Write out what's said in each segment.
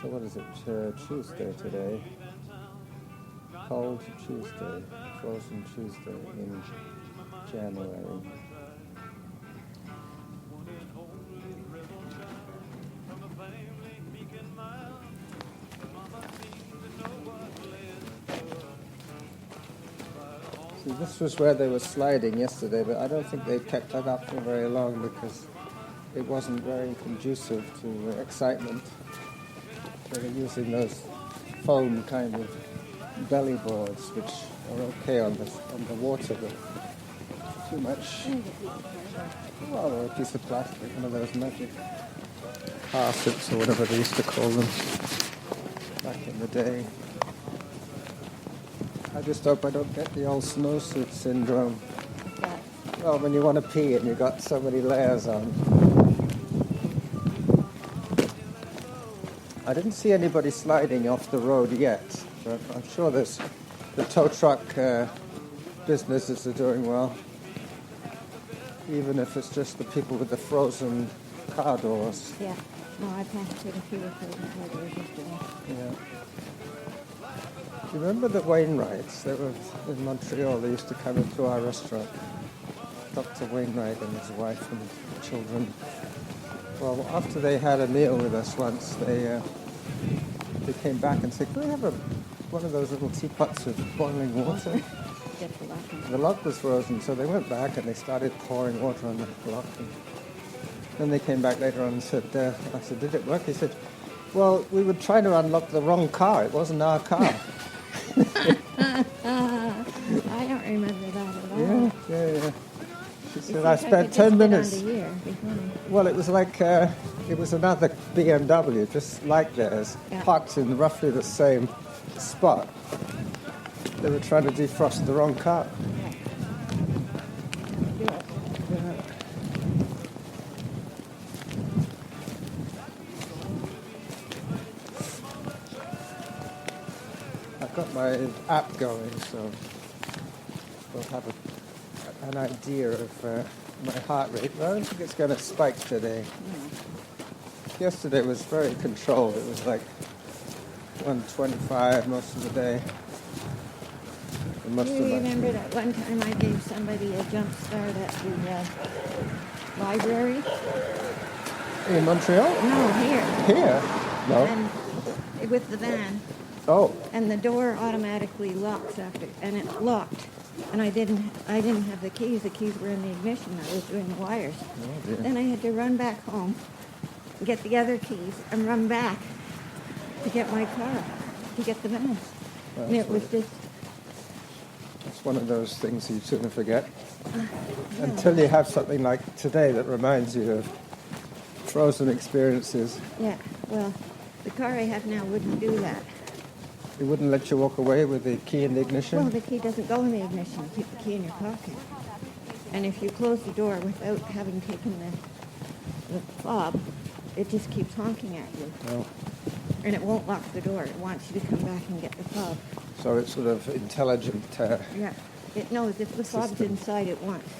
So what is it? Tuesday today. Cold Tuesday, frozen Tuesday in January. See, this was where they were sliding yesterday, but I don't think they kept that up for very long because it wasn't very conducive to excitement. They were using those foam kind of belly boards, which are okay on the water, but too much. Well, or a piece of plastic, one of those magic car sips or whatever they used to call them back in the day. I just hope I don't get the old snowsuit syndrome. Well, when you want to pee and you've got so many layers on. I didn't see anybody sliding off the road yet, but I'm sure there's the tow truck businesses are doing well, even if it's just the people with the frozen car doors. Yeah. No, I passed quite a few of frozen car doors yesterday. Yeah. Do you remember the Wainwrights? They were in Montreal. They used to come into our restaurant. Dr. Wainwright and his wife and children. Well, after they had a meal with us once, they came back and said, "Can we have one of those little teapots of boiling water?" The lock was frozen, so they went back and they started pouring water on the lock. And then they came back later on and said, I said, "Did it work?" He said, "Well, we were trying to unlock the wrong car. It wasn't our car." I don't remember that at all. Yeah. She said, "I spent 10 minutes." Well, it was like, it was another BMW, just like theirs, parked in roughly the same spot. They were trying to defrost the wrong car. I've got my app going, so we'll have an idea of my heart rate. But I don't think it's going to spike today. Yesterday was very controlled. It was like 125 most of the day. Do you remember that one time I gave somebody a jump start at the library? In Montreal? No, here. Here? No. And with the van. Oh. And the door automatically locks after, and it locked. And I didn't have the keys. The keys were in the ignition. I was doing the wires. Oh, dear. Then I had to run back home, get the other keys, and run back to get my car, to get the van. Well, and it was just... It's one of those things you sooner forget. Until you have something like today that reminds you of frozen experiences. Yeah, well, the car I have now wouldn't do that. It wouldn't let you walk away with the key in the ignition? Well, the key doesn't go in the ignition. You keep the key in your pocket. And if you close the door without having taken the fob, it just keeps honking at you. Oh. And it won't lock the door. It wants you to come back and get the fob. So it's sort of intelligent. Yeah. It knows if the fob's inside, it wants.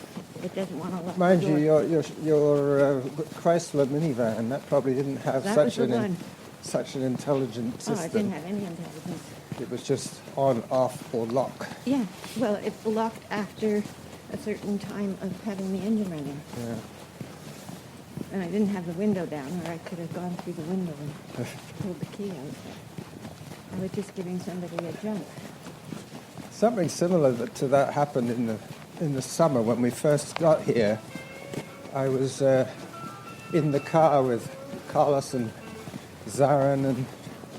It doesn't want to lock Mind the door. you, your Chrysler minivan, that probably didn't have such an intelligent system. Oh, it didn't have any intelligence. It was just on, off, or lock. Yeah. Well, it locked after a certain time of having the engine running. Yeah. And I didn't have the window down, or I could have gone through the window and pulled the key out. I was just giving somebody a jump. Something similar to that happened in the summer when we first got here. I was in the car with Carlos and Zarin, and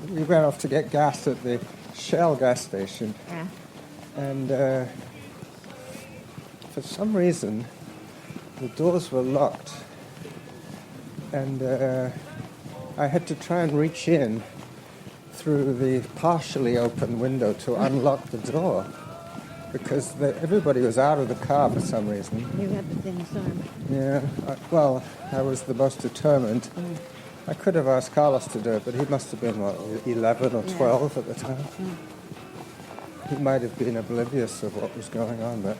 we went off to get gas at the Shell gas station. Yeah. And for some reason, the doors were locked. And I had to try and reach in through the partially open window to unlock the door because everybody was out of the car for some reason. You had the thinnest arm. Yeah, I was the most determined. I could have asked Carlos to do it, but he must have been, 11 or 12 at the time. He might have been oblivious of what was going on, but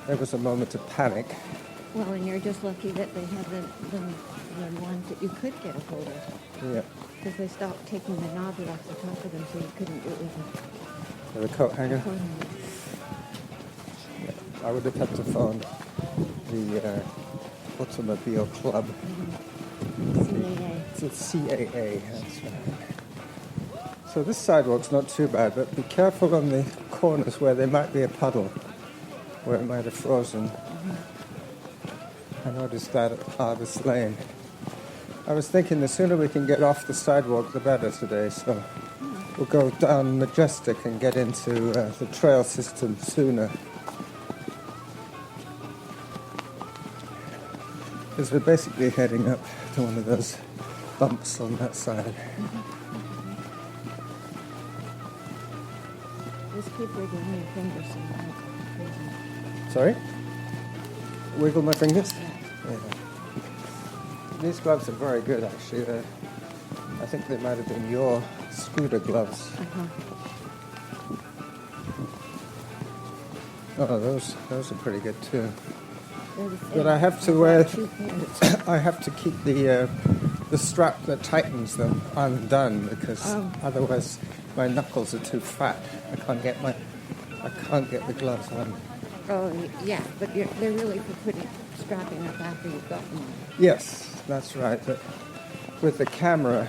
there was a moment of panic. Well, and you're just lucky that they had the ones that you could get a hold of. Yeah. because they stopped taking the knobber off the top of them, so you couldn't do it with For the coat hanger. a phone. I would have had to phone the Automobile Club. CAA. It's a CAA, that's right. So this sidewalk's not too bad, but be careful on the corners where there might be a puddle, where it might have frozen. I noticed that at Harvest Lane. I was thinking the sooner we can get off the sidewalk, the better today, so we'll go down Majestic and get into the trail system sooner. Because we're basically heading up to one of those bumps on that side. Just keep wiggling your fingers so you don't go crazy. Sorry? Wiggle my fingers? Yeah. Yeah. These gloves are very good, actually. I think they might have been your scooter gloves. Oh, those are pretty good too. But I have to wear. I have to keep the strap that tightens them undone because otherwise my knuckles are too fat. I can't get the gloves on. Oh, yeah, but they're really for strapping up after you've got them on. Yes, that's right. But with the camera,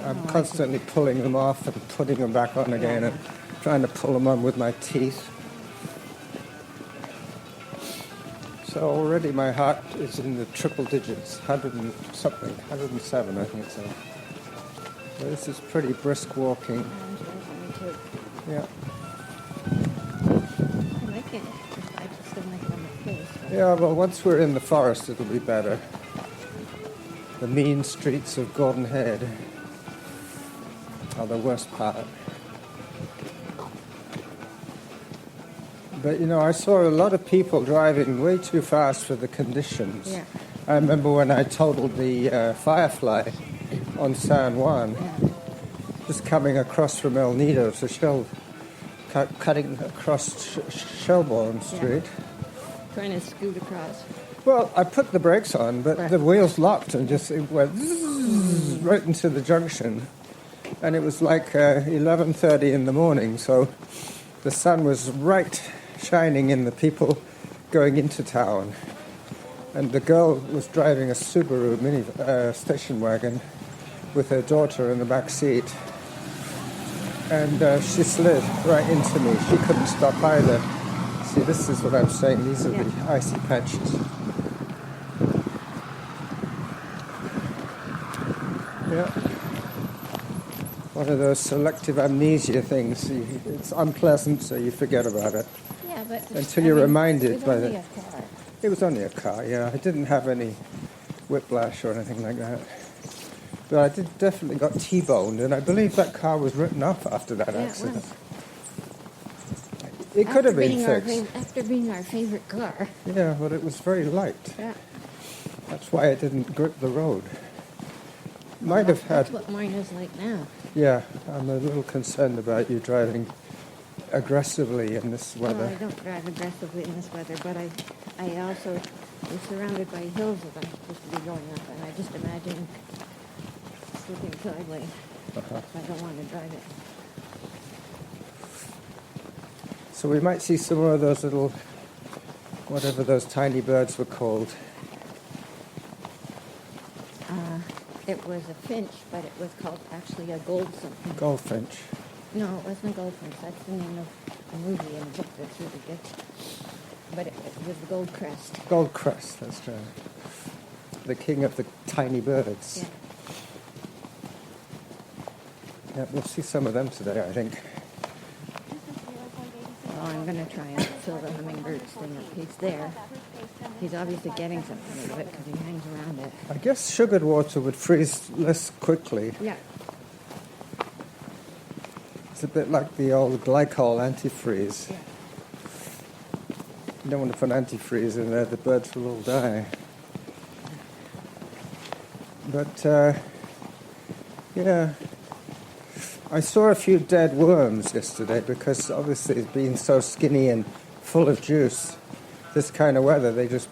I'm constantly pulling them off and putting them back on again and trying to pull them on with my teeth. So already my heart is in the triple digits, 100 and something, 107 I think so. So this is pretty brisk walking. Yeah. I like it. I just don't like it on my face. Yeah, well once we're in the forest it'll be better. The mean streets of Gordon Head are the worst part. But, you know, I saw a lot of people driving way too fast for the conditions. Yeah. I remember when I totaled the Firefly on San Juan, just coming across from El Nido to cutting across Shelbourne Street. Trying to scoot across. Well, I put the brakes on, but the wheels locked and just it went right into the junction. And it was like 11:30 in the morning, so the sun was right shining in the people going into town. And the girl was driving a Subaru station wagon with her daughter in the back seat. And she slid right into me. She couldn't stop either. See, this is what I'm saying. These are the icy patches. Yeah. One of those selective amnesia things. It's unpleasant, so you forget about it. Yeah, but until you're reminded by the. the. It was only a car, yeah. I didn't have any whiplash or anything like that. But I definitely got T-boned, and I believe that car was written off after that accident. It could have been fixed. After being our favorite car. Yeah, but it was very light. Yeah. That's why it didn't grip the road. Might have had. That's what mine is like now. Yeah, I'm a little concerned about you driving aggressively in this weather. No, I don't drive aggressively in this weather, but I also am surrounded by hills that I'm supposed to be going up, and I just imagine slipping sideways. I don't want to drive it. So we might see some more of those little, whatever those tiny birds were called. It was a finch, but it was called actually a gold something. Goldfinch. No, it wasn't a goldfinch. That's the name of a movie and a book that's really good. But it was the gold crest. Gold crest, that's right. The king of the tiny birds. Yeah. Yeah, we'll see some of them today, I think. Well, I'm going to try and fill the hummingbird's thing up. He's there. He's obviously getting something out of it because he hangs around it. I guess sugared water would freeze less quickly. Yeah. It's a bit like the old glycol antifreeze. Yeah. You don't want to put antifreeze in there, the birds will all die. But, yeah. I saw a few dead worms yesterday because obviously being so skinny and full of juice, this kind of weather, they just...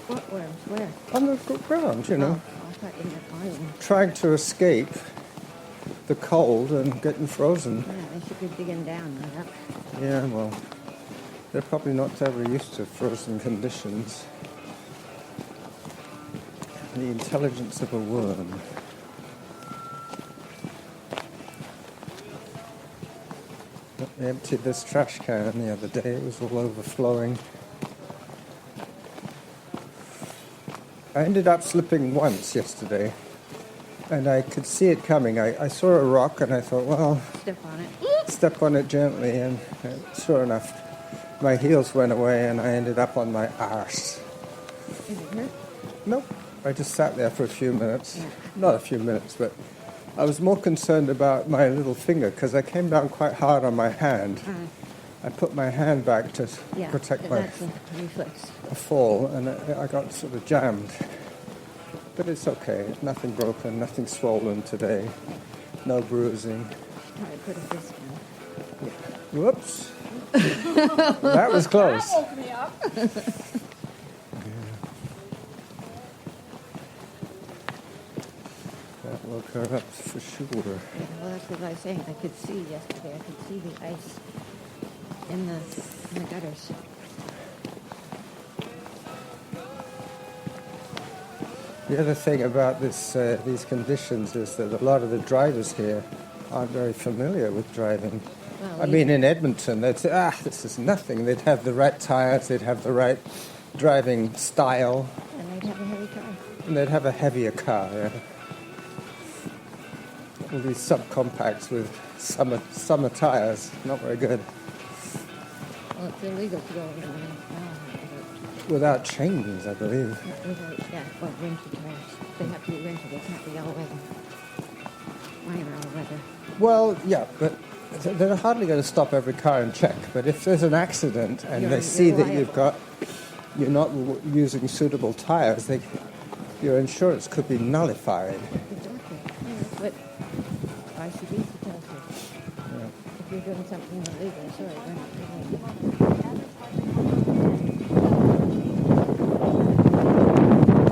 What worms? Where? On the ground, you know. Oh, I thought in the garden. Trying to escape. the cold and getting frozen. Yeah, they should be digging down, not up. Yeah, well, they're probably not ever used to frozen conditions. The intelligence of a worm. I emptied this trash can the other day. It was all overflowing. I ended up slipping once yesterday, and I could see it coming. I saw a rock, and I thought, well, step on it gently, and sure enough, my heels went away, and I ended up on my arse. Is it hurt? Nope. I just sat there for a few minutes. Yeah. Not a few minutes, but I was more concerned about my little finger because I came down quite hard on my hand. I put my hand back to protect my that's a reflex. fall, and I got sort of jammed. But it's okay. Nothing broken, nothing swollen today. No bruising. All right, put a fist down. Whoops. That was close. That woke me up. That woke her up for sure. Yeah, well, that's what I was saying. I could see yesterday. I could see the ice in the gutters. The other thing about these conditions is that a lot of the drivers here aren't very familiar with driving. Well, I mean, in Edmonton, they'd say, this is nothing. They'd have the right tires, they'd have the right driving style, and they'd have a heavy car. and they'd have a heavier car, yeah. All these subcompacts with summer tires, not very good. Well, it's illegal to go over the now. Without chains, I believe. Well, winter tires. They have to be winter. They can't be all weather. Mine are all weather. Well, yeah, but they're hardly going to stop every car and check. But if there's an accident and they see that you're not using suitable tires, your insurance could be nullified. Exactly. Yeah, that's what ICBC tells you. Yeah. If you're doing something illegal, sorry, we're not doing it.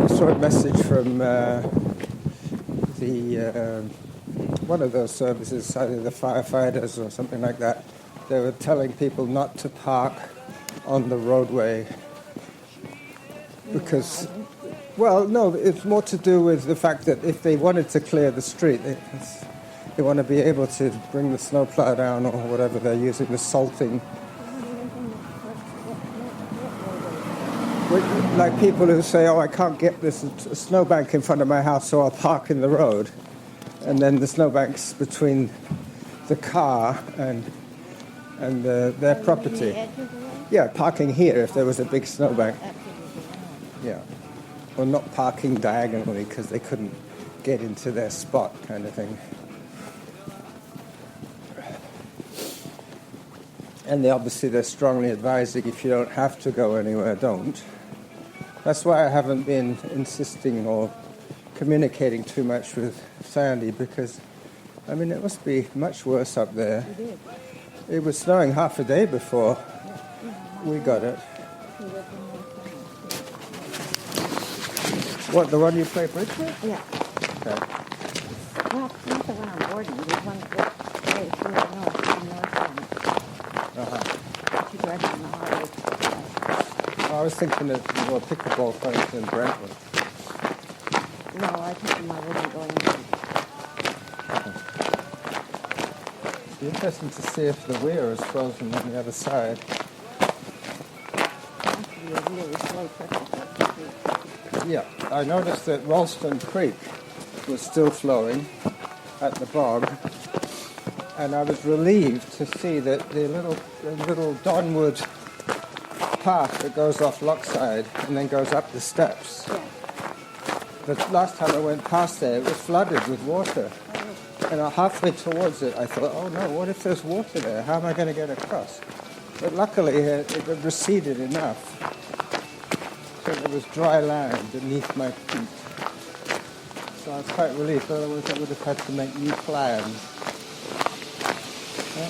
I saw a message from one of those services, either the firefighters or something like that. They were telling people not to park on the roadway because, well, no, it's more to do with the fact that if they wanted to clear the street, they want to be able to bring the snowplow down or whatever they're using, the salting. Like people who say, I can't get this snowbank in front of my house, so I'll park in the road. And then the snowbank's between the car and their property. Yeah, parking here if there was a big snowbank. Yeah. Or not parking diagonally because they couldn't get into their spot kind of thing. And they're strongly advising if you don't have to go anywhere, don't. That's why I haven't been insisting or communicating too much with Sandy because, I mean, it must be much worse up there. It was snowing half a day before we got it. What, the one you play bridge with? Yeah. Okay. Well, not the one on Gordon. There's one that goes through the north end. She drives on the highway. I was thinking of more pickleball players in Brentwood. No, I told them I wasn't going to. It'd be interesting to see if the weir is frozen on the other side. It has to be a really slow pressure. Yeah, I noticed that Ralston Creek was still flowing at the bog, and I was relieved to see that the little Donwood path that goes off Lochside and then goes up the steps. Yeah. The last time I went past there, it was flooded with water. And halfway towards it, I thought, oh no, what if there's water there? How am I going to get across? But luckily, it receded enough so there was dry land beneath my feet. So I was quite relieved, otherwise I would have had to make new plans. Yeah.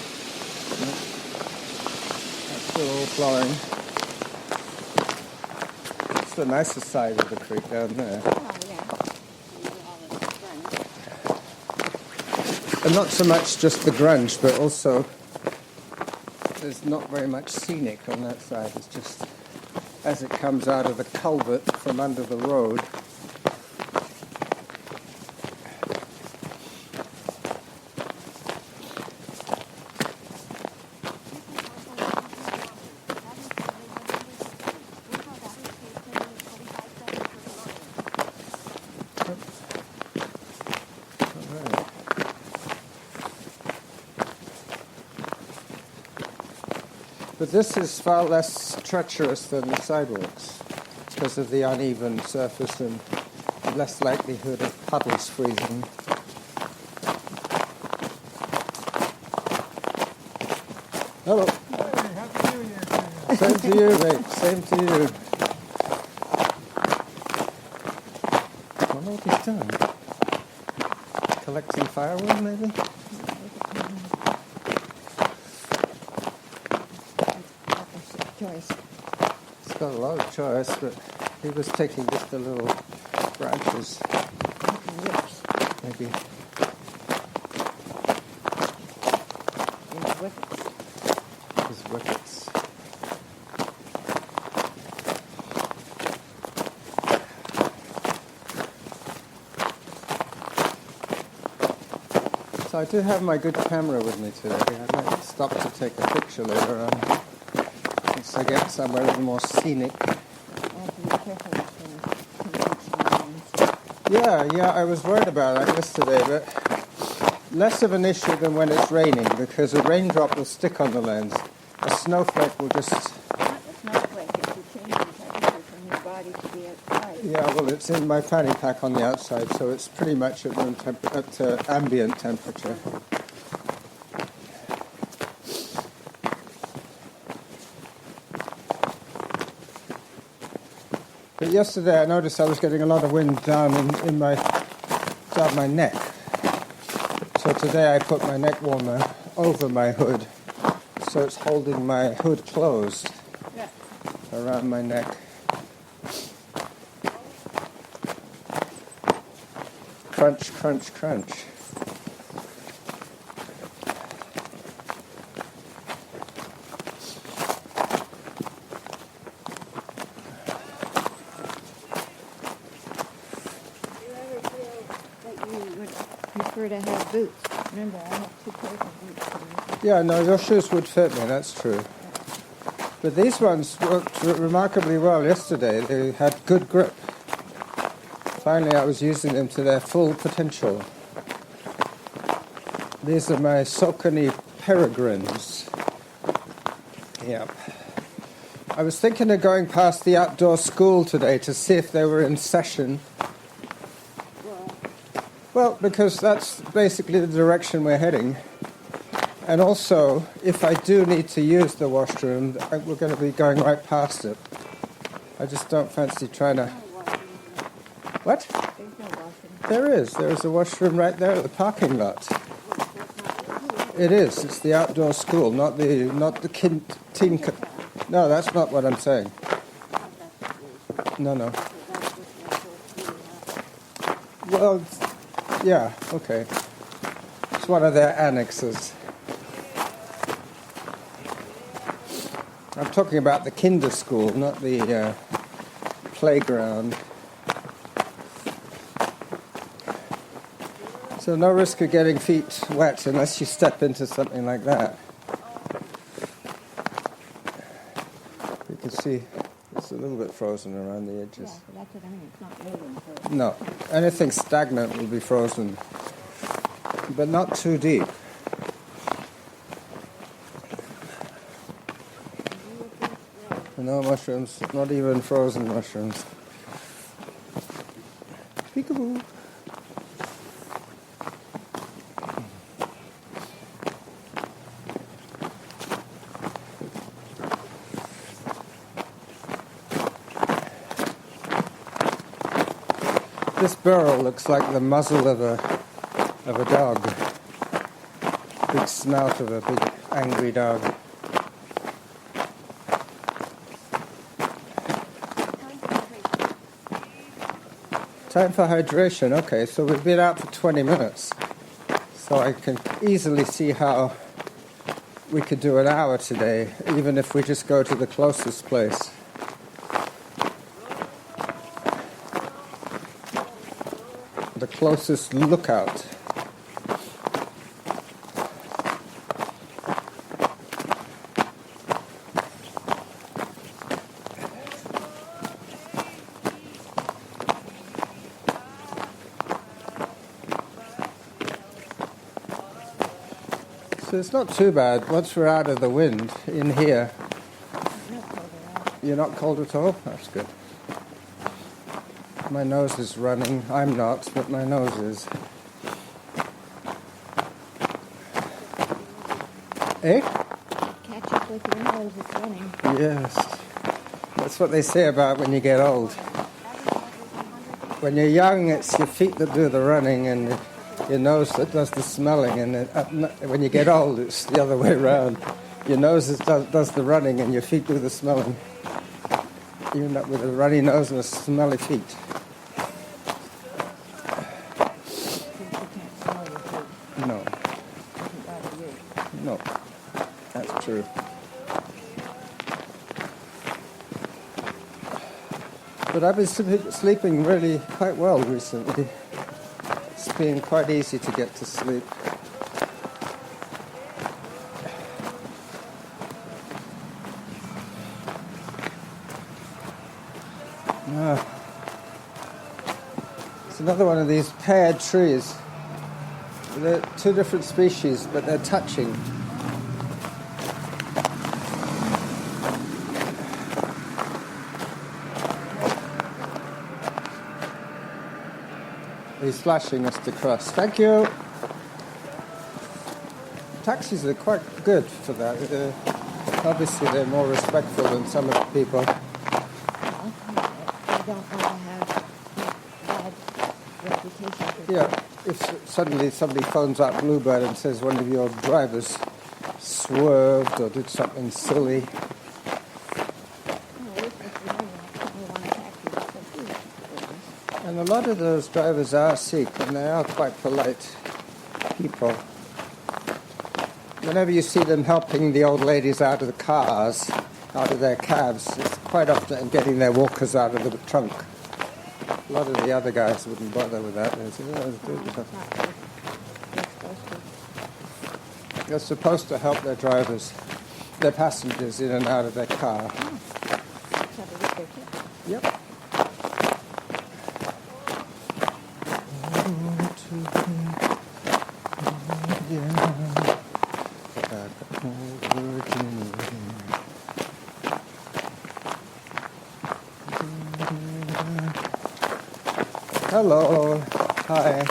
That's still all flowing. It's the nicest side of the creek down there. Oh, yeah. And And not so much just the grunge, but also there's not very much scenic on that side. It's just as it comes out of the culvert from under the road. But this is far less treacherous than the sidewalks because of the uneven surface and less likelihood of puddles freezing. Hello. Hey, Happy New Year to you. Same to you, mate. Same to you. I wonder what he's doing. Collecting firewood, maybe? Choice. He's got a lot of choice, but he was taking just the little branches, Rips. maybe. And wickets. His wickets. So I do have my good camera with me today. I might stop to take a picture later on. Once I get somewhere a little more scenic. I have to be careful with things. Yeah, I was worried about that yesterday, but less of an issue than when it's raining, because a raindrop will stick on the lens. A snowflake will just... Not the snowflake, it's the change in temperature from your body to the outside. Yeah, well, it's in my fanny pack on the outside, so it's pretty much at room at ambient temperature. But yesterday I noticed I was getting a lot of wind down my neck. So today I put my neck warmer over my hood, so it's holding my hood closed around my neck. Crunch, crunch, crunch. Prefer to have boots. Remember, I have 2 pairs of boots. Yeah, no, your shoes would fit me, that's true. But these ones worked remarkably well yesterday. They had good grip. Finally, I was using them to their full potential. These are my Saucony Peregrines. Yep. I was thinking of going past the outdoor school today to see if they were in session. Well, because that's basically the direction we're heading. And also, if I do need to use the washroom, we're going to be going right past it. I just don't fancy trying to... What? There's no washroom. There is. There is a washroom right there at the parking lot. It is. It's the outdoor school, not the teen... No, that's not what I'm saying. No. Well... Yeah, okay. It's one of their annexes. I'm talking about the kinder school, not the playground. So no risk of getting feet wet unless you step into something like that. You can see it's a little bit frozen around the edges. Yeah, that's what I mean. It's not moving. So No, anything stagnant will be frozen, but not too deep. No mushrooms, not even frozen mushrooms. Peekaboo. This barrel looks like the muzzle of a dog. Big snout of a big angry dog. Time for hydration. Okay, so we've been out for 20 minutes. So I can easily see how we could do an hour today, even if we just go to the closest place. The closest lookout. So it's not too bad once we're out of the wind in here. You're not cold at all? That's good. My nose is running. I'm not, but my nose is. Eh? Catch up with your nose, it's running. Yes. That's what they say about when you get old. When you're young, it's your feet that do the running and your nose that does the smelling. And when you get old, it's the other way around. Your nose does the running and your feet do the smelling. You end up with a runny nose and a smelly feet. No. No. That's true. But I've been sleeping really quite well recently. It's been quite easy to get to sleep. It's another one of these paired trees. They're two different species, but they're touching. He's flashing us to cross. Thank you. Taxis are quite good for that. Obviously, they're more respectful than some of the people. Well, I don't want to have bad reputation for Yeah, if suddenly somebody phones up Bluebird and says one of your drivers swerved or did something silly. And a lot of those drivers are Sikh and they are quite polite people. Whenever you see them helping the old ladies out of the cars, out of their cabs, it's quite often getting their walkers out of the trunk. A lot of the other guys wouldn't bother with that. They say, "Oh, let's do it." They're supposed to help their drivers, their passengers in and out of their car. Yep. Hello. Hi.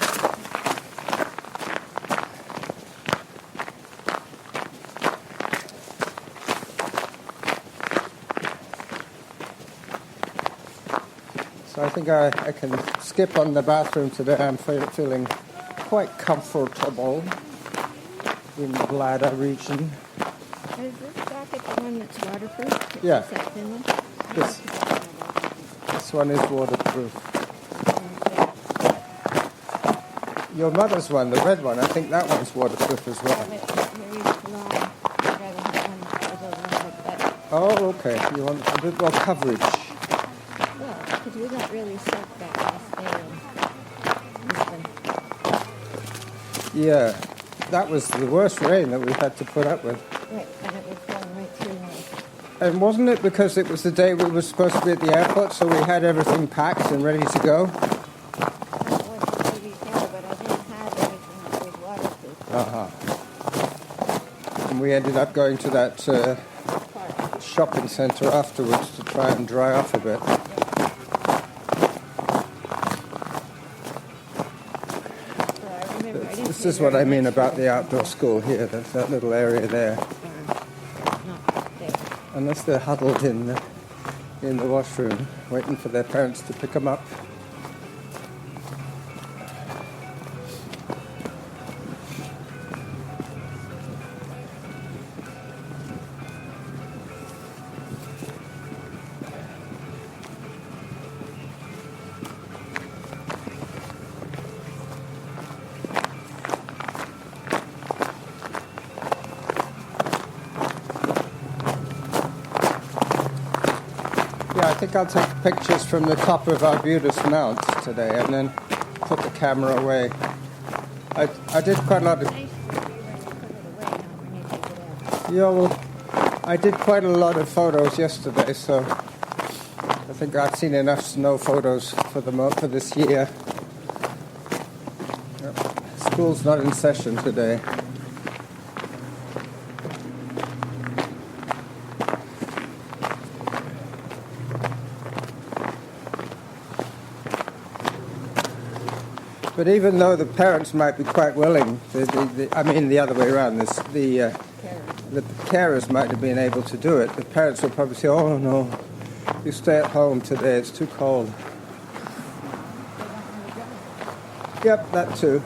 So I think I can skip on the bathroom today. I'm feeling quite comfortable in the bladder region. Is this jacket the one that's waterproof? Yeah. Is that thin one? This one is waterproof. Your mother's one, the red one, I think that one's waterproof as well. Oh, okay. You want a bit more coverage. Well, because we got really soaked that last day. Yeah, that was the worst rain that we had to put up with. Right, and it was going right through us. And wasn't it because it was the day we were supposed to be at the airport, so we had everything packed and ready to go? And we ended up going to that shopping centre afterwards to try and dry off a bit. This is what I mean about the outdoor school here. There's that little area there. Unless they're huddled in the washroom, waiting for their parents to pick them up. think I'll take pictures from the top of Arbutus Mount today and then put the camera away. I did quite a lot of... Yeah, well, I did quite a lot of photos yesterday, so I think I've seen enough snow photos for this year. Yep. School's not in session today. But even though the parents might be quite willing, I mean the other way around, the carers might have been able to do it, the parents will probably say, oh no, you stay at home today, it's too cold. Yep, that too.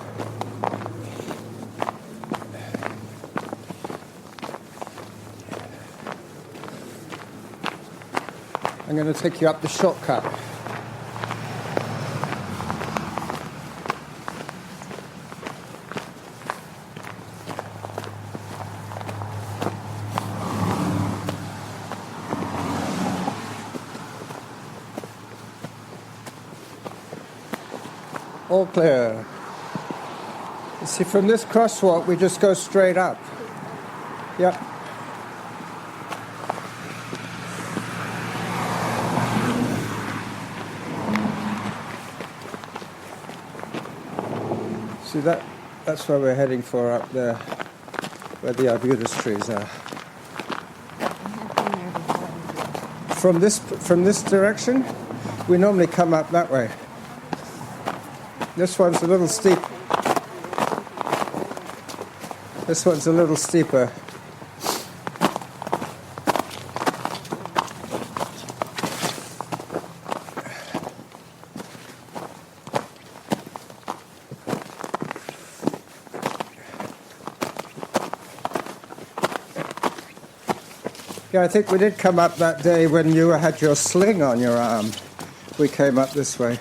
I'm going to take you up the shortcut. All clear. You see, from this crosswalk, we just go straight up. Yep. See, that's where we're heading for up there, where the arbutus trees are. From this direction, we normally come up that way. This one's a little steep. This one's a little steeper. Yeah, I think we did come up that day when you had your sling on your arm. We came up this way.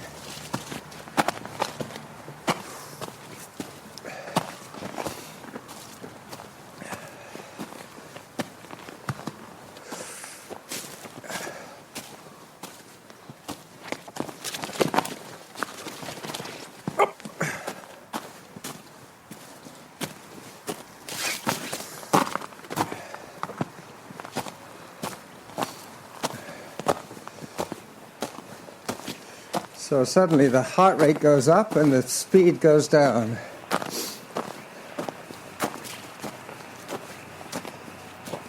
So suddenly the heart rate goes up and the speed goes down.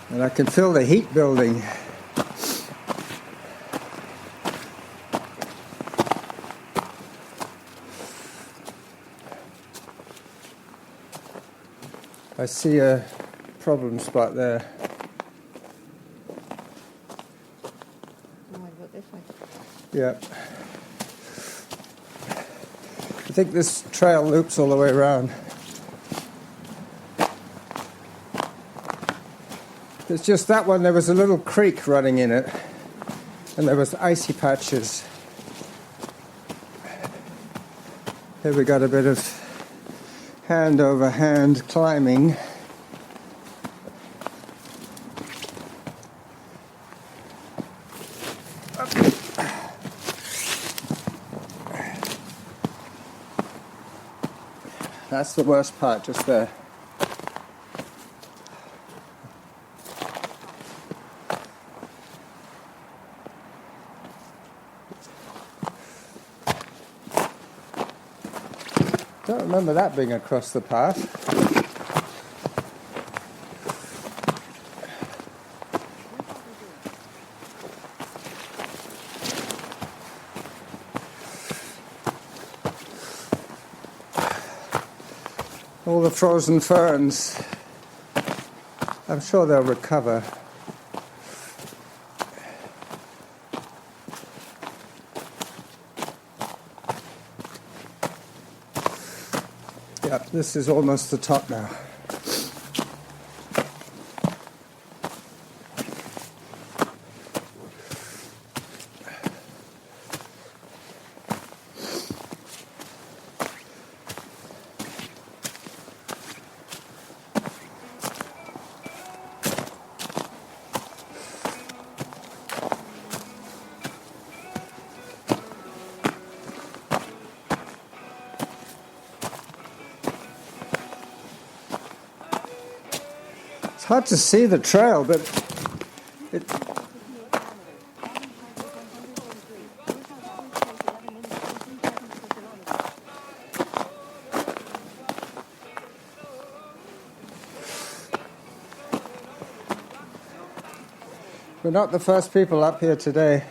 And I can feel the heat building. I see a problem spot there. What about this one? Yeah. I think this trail loops all the way around. It's just that one, there was a little creek running in it, and there was icy patches. Here we got a bit of hand over hand climbing. That's the worst part, just there. Don't remember that being across the path. All the frozen ferns. I'm sure they'll recover. Yep, this is almost the top now. It's hard to see the trail, but it, we're not the first people up here today.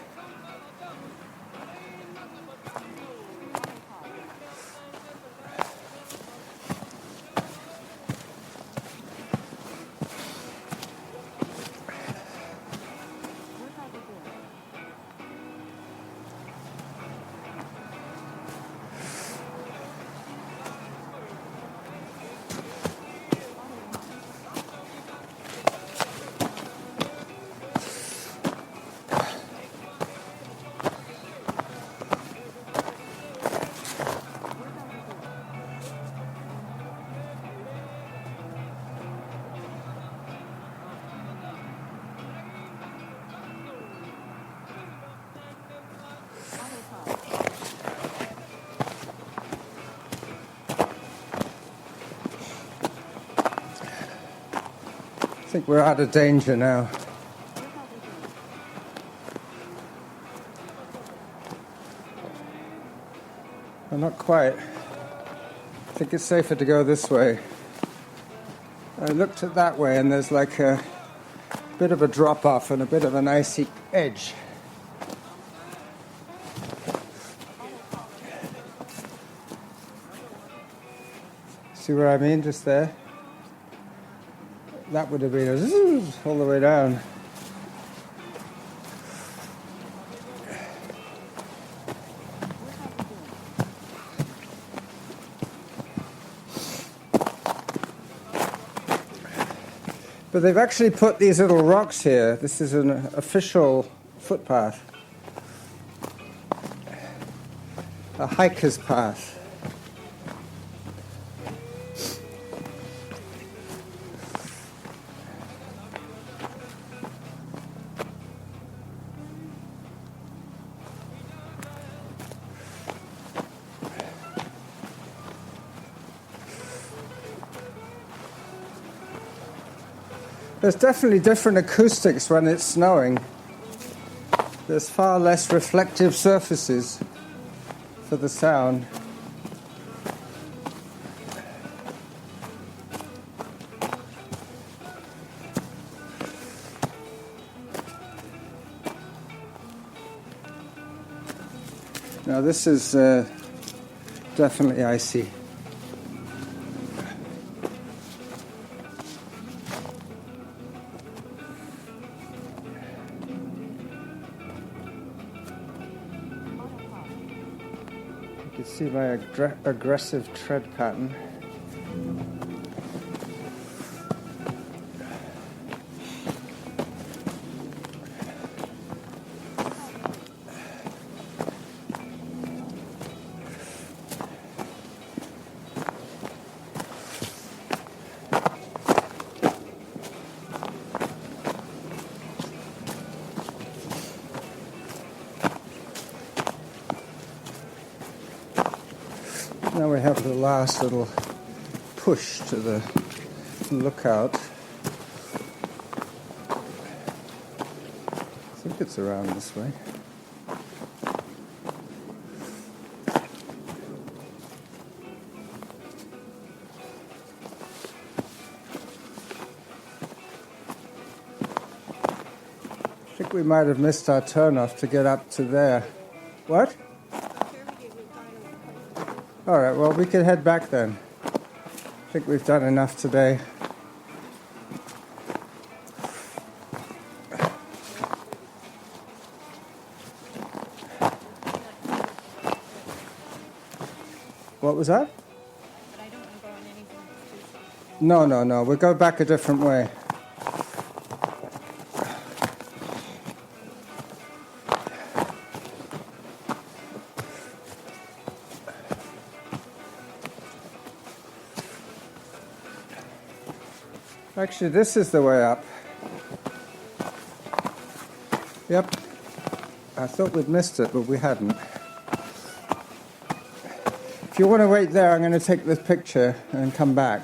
I think we're out of danger now. Well, not quite. I think it's safer to go this way. I looked at that way and there's like a bit of a drop off and a bit of an icy edge. See what I mean? Just there. That would have been a zzz all the way down. But they've actually put these little rocks here. This is an official footpath. A hiker's path. There's definitely different acoustics when it's snowing. There's far less reflective surfaces for the sound. Now this is definitely icy. You can see my aggressive tread pattern. Now we have the last little push to the lookout. I think it's around this way. I think we might have missed our turn-off to get up to there. What? All right, well, we can head back then. I think we've done enough today. What was that? But I don't want to go on anything. No. We'll go back a different way. Actually, this is the way up. Yep. I thought we'd missed it, but we hadn't. If you want to wait there, I'm going to take this picture and come back.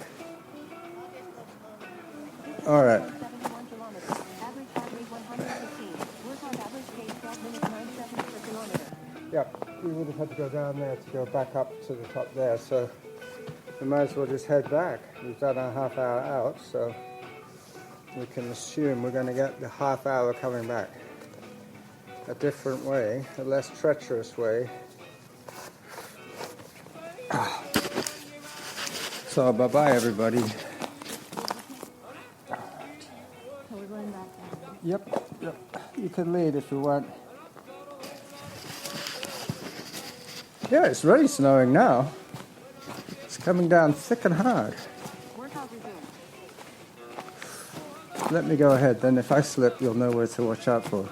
All right. 71 kilometers. Average heart rate 115. Work on average pace 12 minutes 9 seconds per kilometer. Yep, we would have had to go down there to go back up to the top there, so we might as well just head back. We've done our half hour out, so we can assume we're going to get the half hour coming back. A different way, a less treacherous way. So bye-bye everybody. So we're going back down. Yep. You can lead if you want. Yeah, it's really snowing now. It's coming down thick and hard. Workout resumed. Let me go ahead, then if I slip, you'll know where to watch out for.